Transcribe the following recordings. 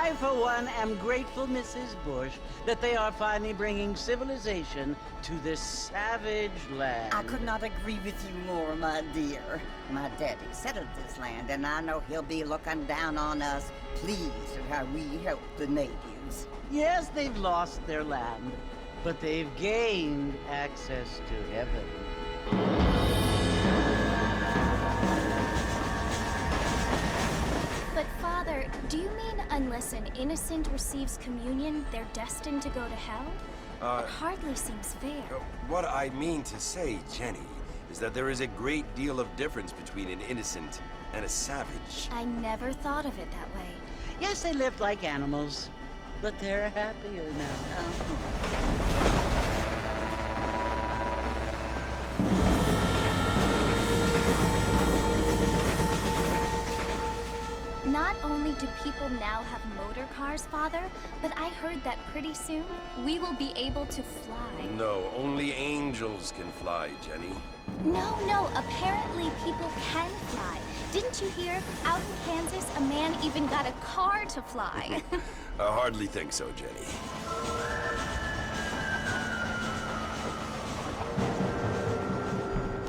I, for one, am grateful, Mrs. Bush, that they are finally bringing civilization to this savage land. I could not agree with you more, my dear. My daddy settled this land, and I know he'll be looking down on us, pleased at how we help the natives. Yes, they've lost their land, but they've gained access to heaven. But Father, do you mean unless an innocent receives communion, they're destined to go to hell? It hardly seems fair. What I mean to say, Jenny, is that there is a great deal of difference between an innocent and a savage. I never thought of it that way. Yes, they lived like animals, but they're happier now. Not only do people now have motor cars, Father, but I heard that pretty soon we will be able to fly. No, only angels can fly, Jenny. No, apparently people can fly. Didn't you hear? Out in Kansas, a man even got a car to fly. I hardly think so, Jenny.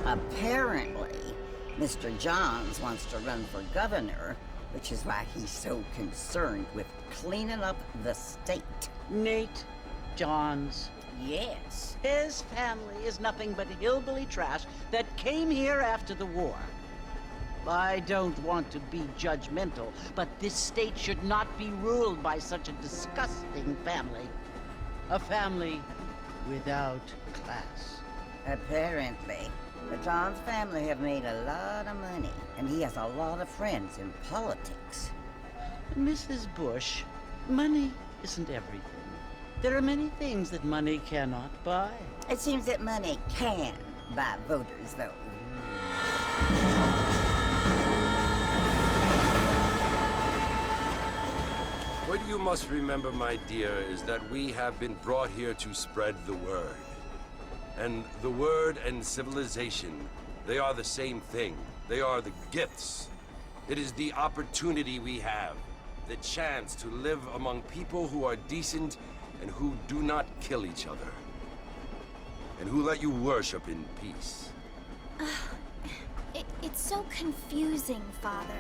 Apparently, Mr. Johns wants to run for governor, which is why he's so concerned with cleaning up the state. Nate Johns. Yes. His family is nothing but hillbilly trash that came here after the war. I don't want to be judgmental, but this state should not be ruled by such a disgusting family. A family without class. Apparently. The Johns family have made a lot of money, and he has a lot of friends in politics. Mrs. Bush, money isn't everything. There are many things that money cannot buy. It seems that money can buy voters, though. What you must remember, my dear, is that we have been brought here to spread the word. And the word and civilization, they are the same thing. They are the gifts. It is the opportunity we have, the chance to live among people who are decent and who do not kill each other. And who let you worship in peace. It's so confusing, Father.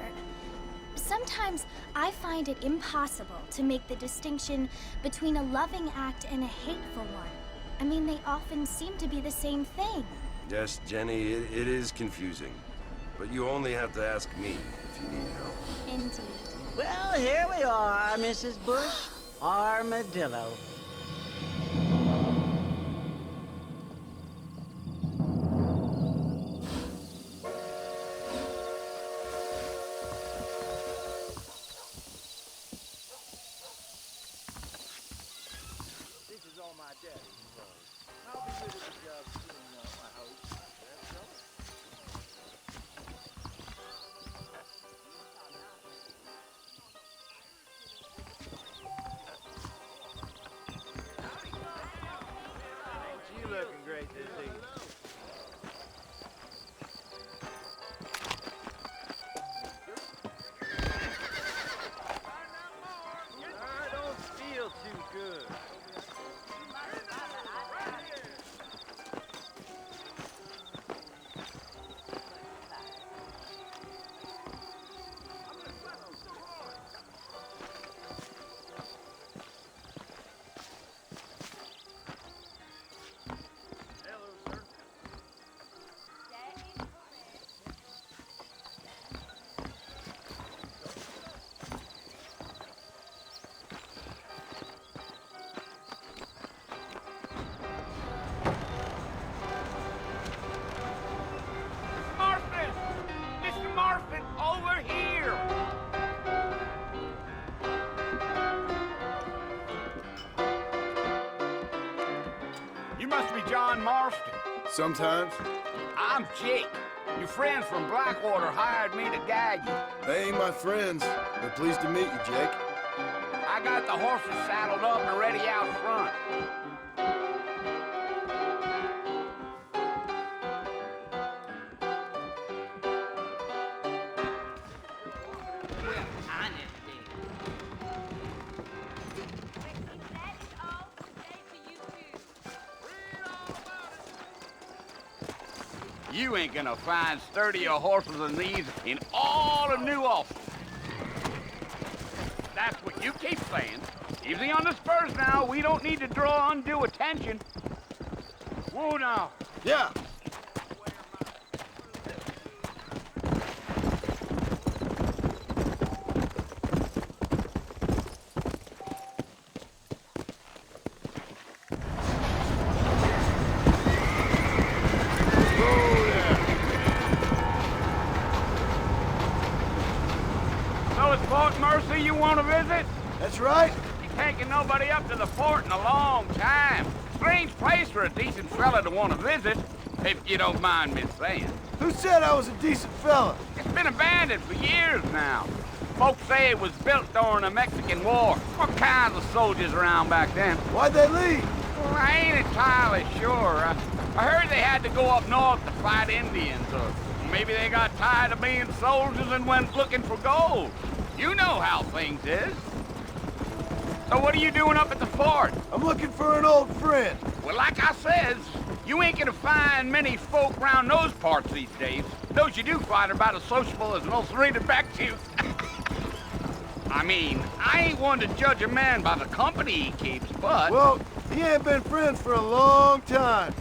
Sometimes I find it impossible to make the distinction between a loving act and a hateful one. I mean, they often seem to be the same thing. Yes, Jenny, it is confusing. But you only have to ask me if you need help. Indeed. Well, here we are, Mrs. Bush. Armadillo. This is all my daddy's fault. I'll be rid of the job soon enough, I hope. That's all. Ain't you looking great this evening? I don't feel too good. Hello, sir. Marfin! Mr. Marfin, over here! You must be John Marston. Sometimes. I'm Jake. Your friends from Blackwater hired me to guide you. They ain't my friends, but pleased to meet you, Jake. I got the horses saddled up and ready out front. You ain't gonna find sturdier horses than these in all of New Ulster. That's what you keep saying. Easy on the spurs now. We don't need to draw undue attention. Whoa now. Yeah. So it's Fort Mercy you want to visit? That's right. Ain't taking nobody up to the fort in a long time. Strange place for a decent fella to want to visit, if you don't mind me saying. Who said I was a decent fella? It's been abandoned for years now. Folks say it was built during the Mexican War. What kinds of soldiers around back then? Why'd they leave? Well, I ain't entirely sure. I heard they had to go up north to fight Indians, or maybe they got tired of being soldiers and went looking for gold. You know how things is. So what are you doing up at the fort? I'm looking for an old friend. Well, like I says, you ain't gonna find many folk around those parts these days. Those you do find are about as sociable as an old serrated back tooth. I mean, I ain't one to judge a man by the company he keeps, but... Well, he ain't been friends for a long time.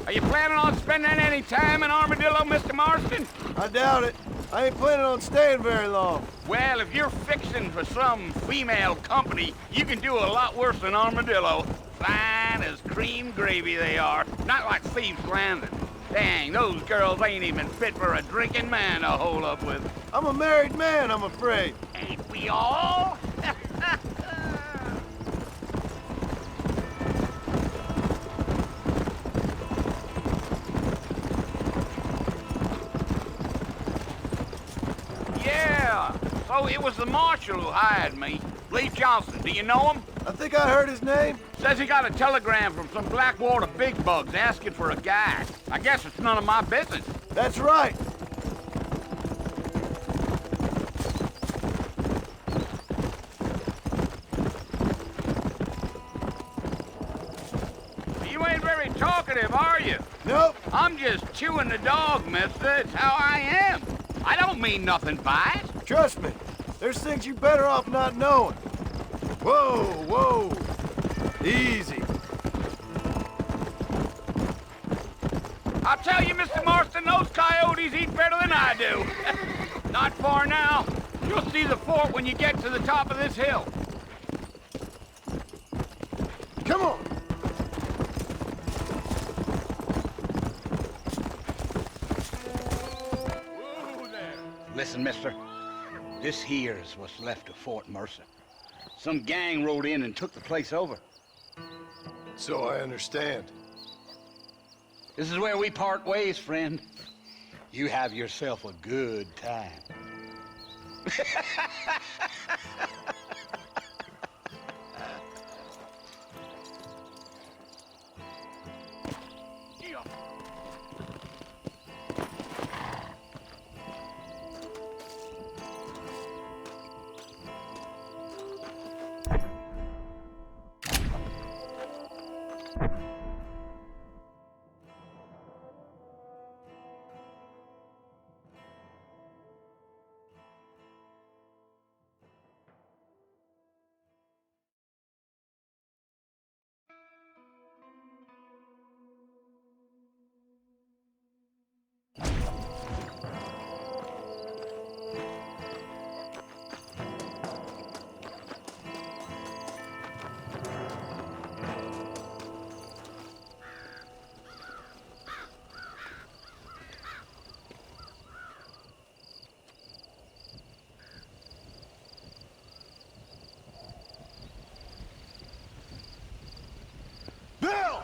Are you planning on spending any time in Armadillo, Mr. Marston? I doubt it. I ain't planning on staying very long. Well, if you're fixing for some female company, you can do a lot worse than Armadillo. Fine as cream gravy they are. Not like Thieves Landing. Dang, those girls ain't even fit for a drinking man to hole up with. I'm a married man, I'm afraid. Ain't we all? Yeah, so it was the marshal who hired me. Lee Johnson, do you know him? I think I heard his name. Says he got a telegram from some Blackwater big bugs asking for a guy. I guess it's none of my business. That's right. You ain't very talkative, are you? Nope. I'm just chewing the dog, mister. It's how I am. I don't mean nothing by it. Trust me. There's things you better off not knowing. Whoa, whoa. Easy. I'll tell you, Mr. Marston, those coyotes eat better than I do. Not far now. You'll see the fort when you get to the top of this hill. Come on. Whoa there. Listen, mister. This here's what's left of Fort Mercer. Some gang rode in and took the place over. So I understand. This is where we part ways, friend. You have yourself a good time. Bill!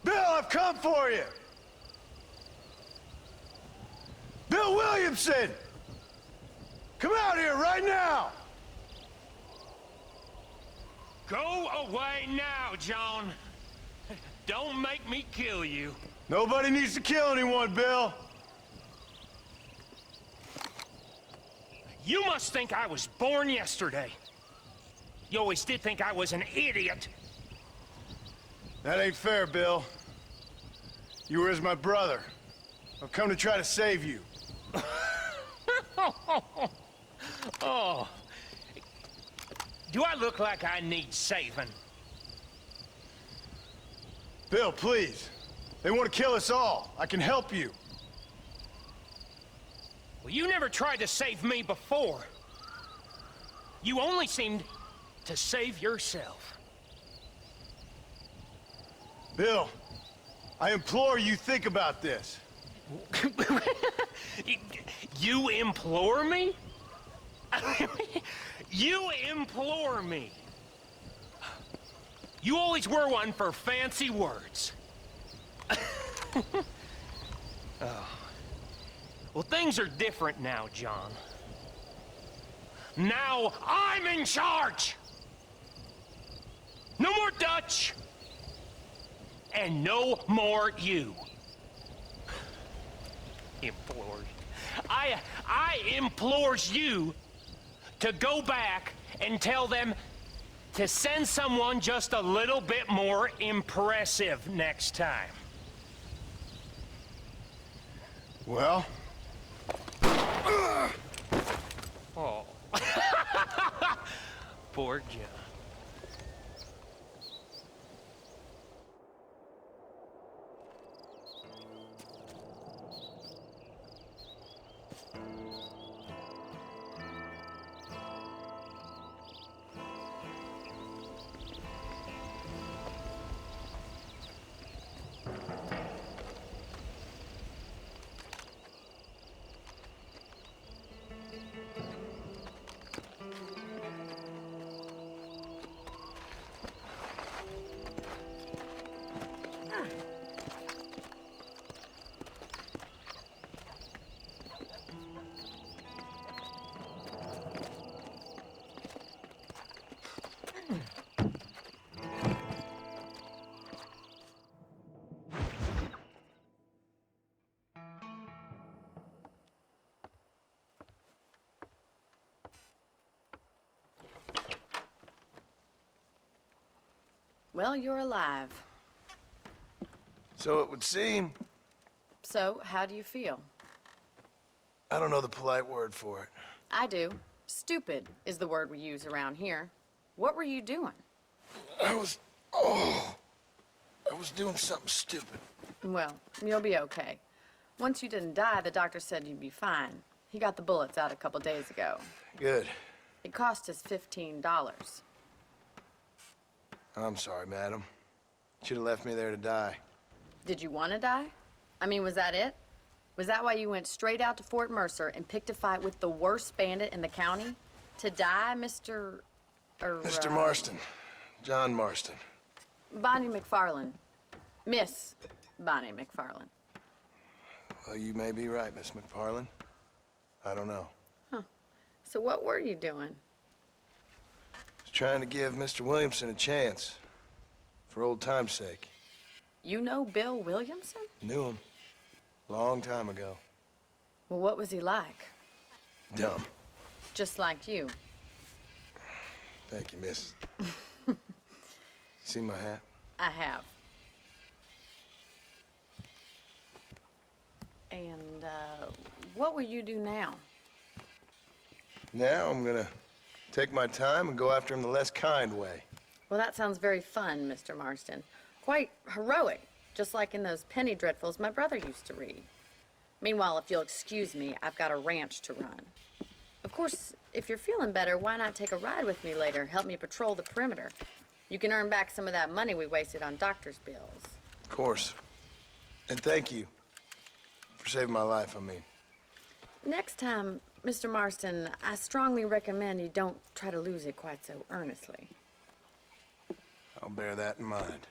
Bill, I've come for you! Bill Williamson! Come out here right now! Go away now, John. Don't make me kill you. Nobody needs to kill anyone, Bill. You must think I was born yesterday. You always did think I was an idiot. That ain't fair, Bill. You were as my brother. I've come to try to save you. Oh. Do I look like I need saving? Bill, please. They want to kill us all. I can help you. Well, you never tried to save me before. You only seemed to save yourself. Bill, I implore you think about this. You implore me? You implore me. You always were one for fancy words. Oh. Well, things are different now, John. Now I'm in charge! No more Dutch! And no more you. Implores. I implores you to go back and tell them to send someone just a little bit more impressive next time. Well? Oh. Poor John. Well, you're alive. So it would seem. So, how do you feel? I don't know the polite word for it. I do. Stupid is the word we use around here. What were you doing? I was doing something stupid. Well, you'll be okay. Once you didn't die, the doctor said you'd be fine. He got the bullets out a couple days ago. Good. It cost us $15. I'm sorry, madam. Should have left me there to die. Did you want to die? I mean, was that it? Was that why you went straight out to Fort Mercer and picked a fight with the worst bandit in the county? To die, Mr. Mr. Marston. John Marston. Bonnie McFarland. Miss Bonnie McFarland. Well, you may be right, Miss McFarland. I don't know. So what were you doing? I was trying to give Mr. Williamson a chance. For old time's sake. You know Bill Williamson? Knew him. Long time ago. Well, what was he like? Dumb. Just like you. Thank you, miss. See my hat? I have. And, what will you do now? Now I'm gonna take my time and go after him the less kind way. Well, that sounds very fun, Mr. Marston. Quite heroic, just like in those penny dreadfuls my brother used to read. Meanwhile, if you'll excuse me, I've got a ranch to run. Of course, if you're feeling better, why not take a ride with me later? Help me patrol the perimeter. You can earn back some of that money we wasted on doctor's bills. Of course. And thank you for saving my life, I mean. Next time, Mr. Marston, I strongly recommend you don't try to lose it quite so earnestly. I'll bear that in mind.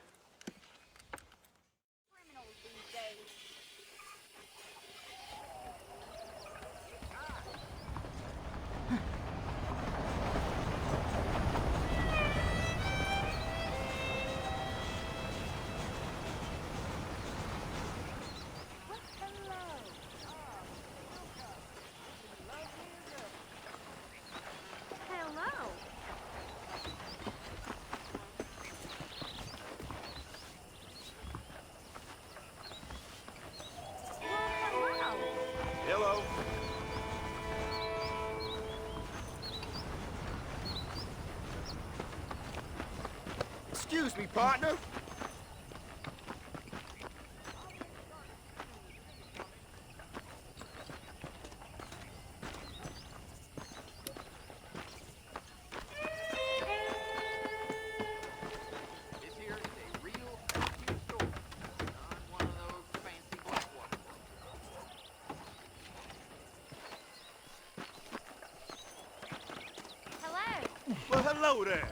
Excuse me, partner. This here is a real fancy store, not one of those fancy Blackwater stores. Hello. Well, hello there.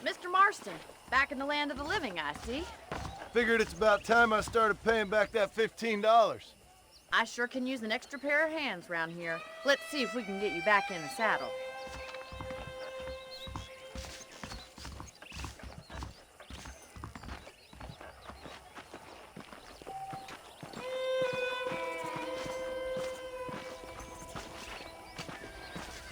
Mr. Marston, back in the land of the living, I see. Figured it's about time I started paying back that $15. I sure can use an extra pair of hands round here. Let's see if we can get you back in the saddle.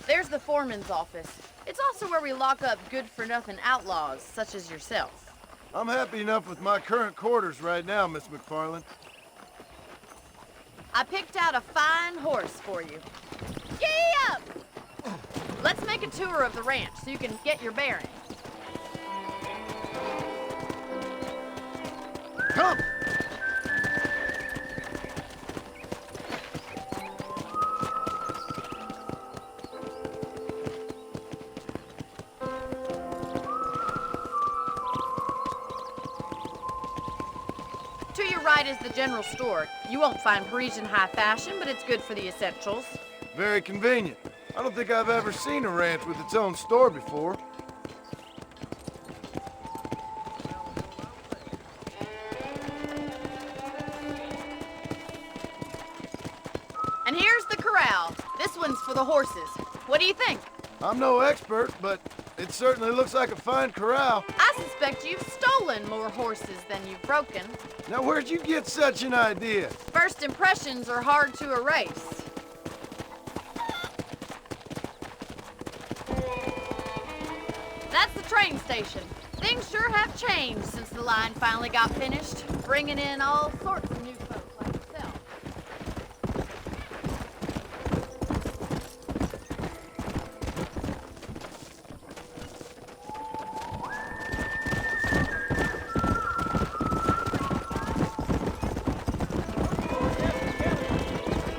There's the foreman's office. It's also where we lock up good-for-nothing outlaws, such as yourself. I'm happy enough with my current quarters right now, Miss McFarland. I picked out a fine horse for you. Gee up! Let's make a tour of the ranch so you can get your bearings. Come! To your right is the general store. You won't find Parisian high fashion, but it's good for the essentials. Very convenient. I don't think I've ever seen a ranch with its own store before. And here's the corral. This one's for the horses. What do you think? I'm no expert, but it certainly looks like a fine corral. I suspect you've stolen more horses than you've broken. Now, where'd you get such an idea? First impressions are hard to erase. That's the train station. Things sure have changed since the line finally got finished, bringing in all sorts of new folks like yourself.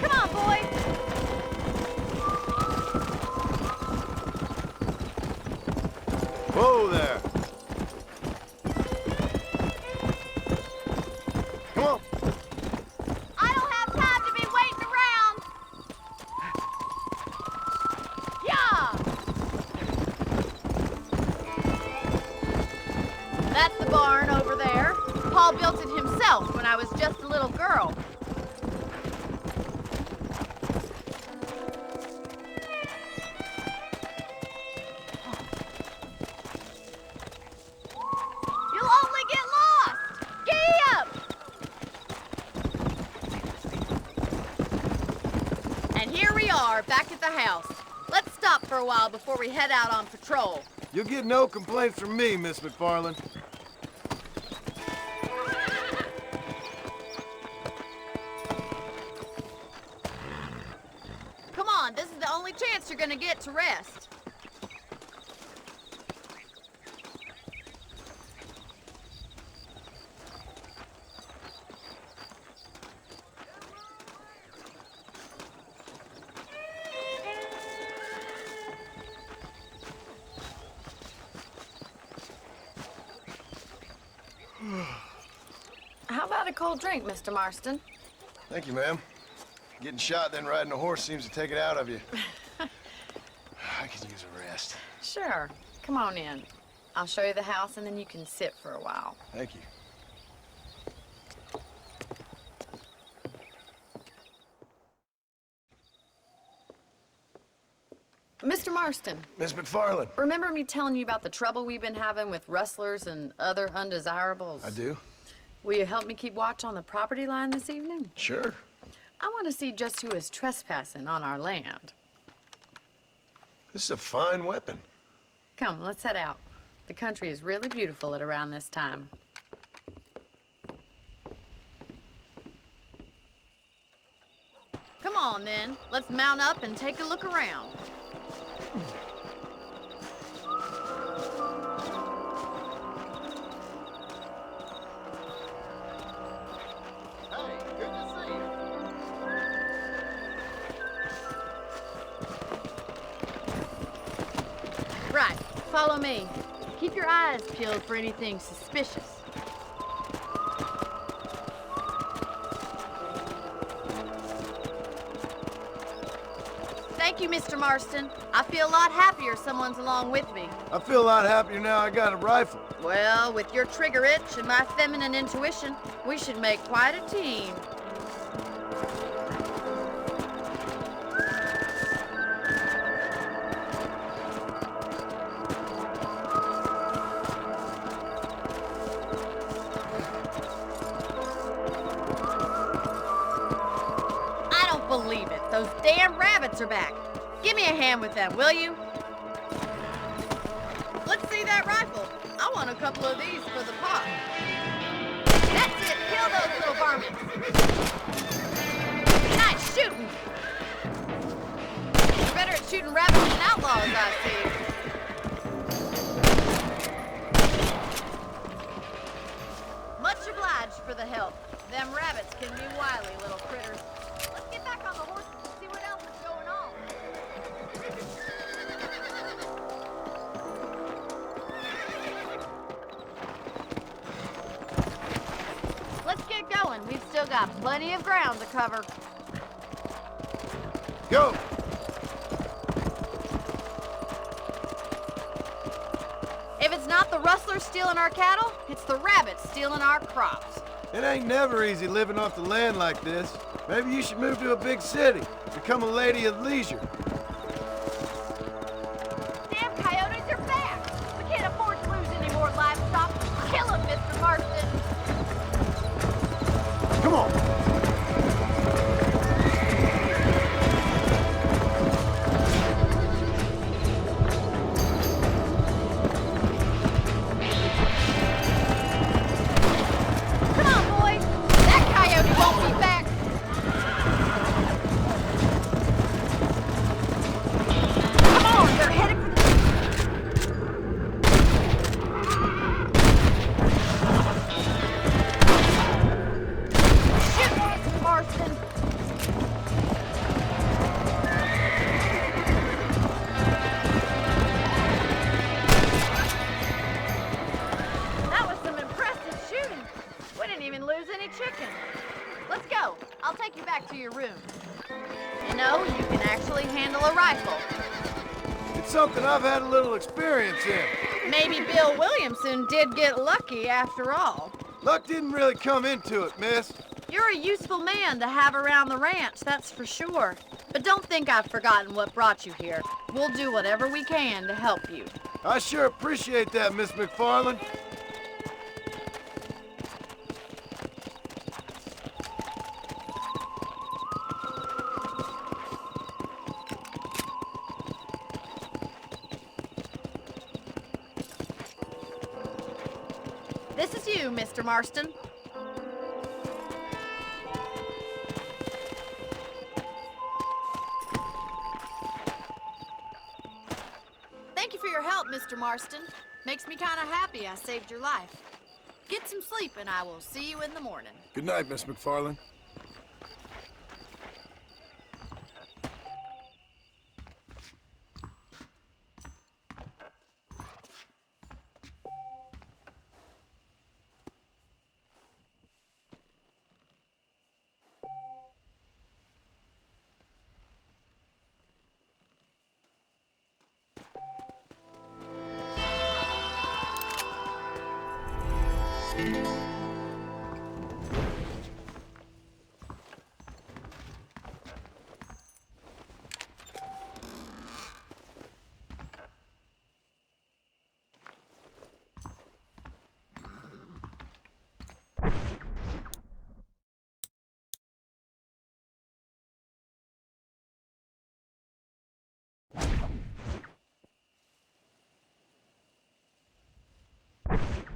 Come on, boy. Whoa there. Come on. I don't have time to be waiting around. Yeah. That's the barn over there. Paul built it himself when I was just a little girl. You'll only get lost. Giddy up. And here we are, back at the house. Let's stop for a while before we head out on patrol. You'll get no complaints from me, Miss McFarland. Come on, this is the only chance you're gonna get to rest. How about a cold drink, Mr. Marston? Thank you, ma'am. Getting shot, then riding a horse seems to take it out of you. I could use a rest. Sure. Come on in. I'll show you the house and then you can sit for a while. Thank you. Mr. Marston, Miss McFarland. remember me telling you about the trouble we've been having with rustlers and other undesirables? I do? Will you help me keep watch on the property line this evening? Sure. I want to see just who is trespassing on our land. This is a fine weapon. Come, let's head out. The country is really beautiful at around this time. Come on, then. Let's mount up and take a look around. Hey, good to see you. Right, follow me. Keep your eyes peeled for anything suspicious. Thank you, Mr. Marston. I feel a lot happier someone's along with me. I feel a lot happier now I got a rifle. Well, with your trigger itch and my feminine intuition, we should make quite a team. I don't believe it. Those damn rabbits are back. Give me a hand with them, will you? Let's see that rifle. I want a couple of these for the pot. That's it. Kill those little varmints. Nice shooting. You're better at shooting rabbits than outlaws, I see. Much obliged for the help. Them rabbits can be wily little critters. Let's get back on the horses and see what else is going on. Let's get going. We've still got plenty of ground to cover. Go! If it's not the rustlers stealing our cattle, it's the rabbits stealing our crops. It ain't never easy living off the land like this. Maybe you should move to a big city. Become a lady of leisure. Damn coyotes are back! We can't afford to lose any more livestock. Kill them, Mr. Marston! Come on! Come on, boys! That coyote won't be back! Come on, they're headed for the... Shoot, Mr. Marston! That was some impressive shooting. We didn't even lose any chicken. Let's go. I'll take you back to your room. You know, you can actually handle a rifle. It's something I've had a little experience in. Maybe Bill Williamson did get lucky after all. Luck didn't really come into it, miss. You're a useful man to have around the ranch, that's for sure. But don't think I've forgotten what brought you here. We'll do whatever we can to help you. I sure appreciate that, Miss McFarland. This is you, Mr. Marston. Thank you for your help, Mr. Marston. Makes me kind of happy I saved your life. Get some sleep and I will see you in the morning. Good night, Miss McFarland. Bye.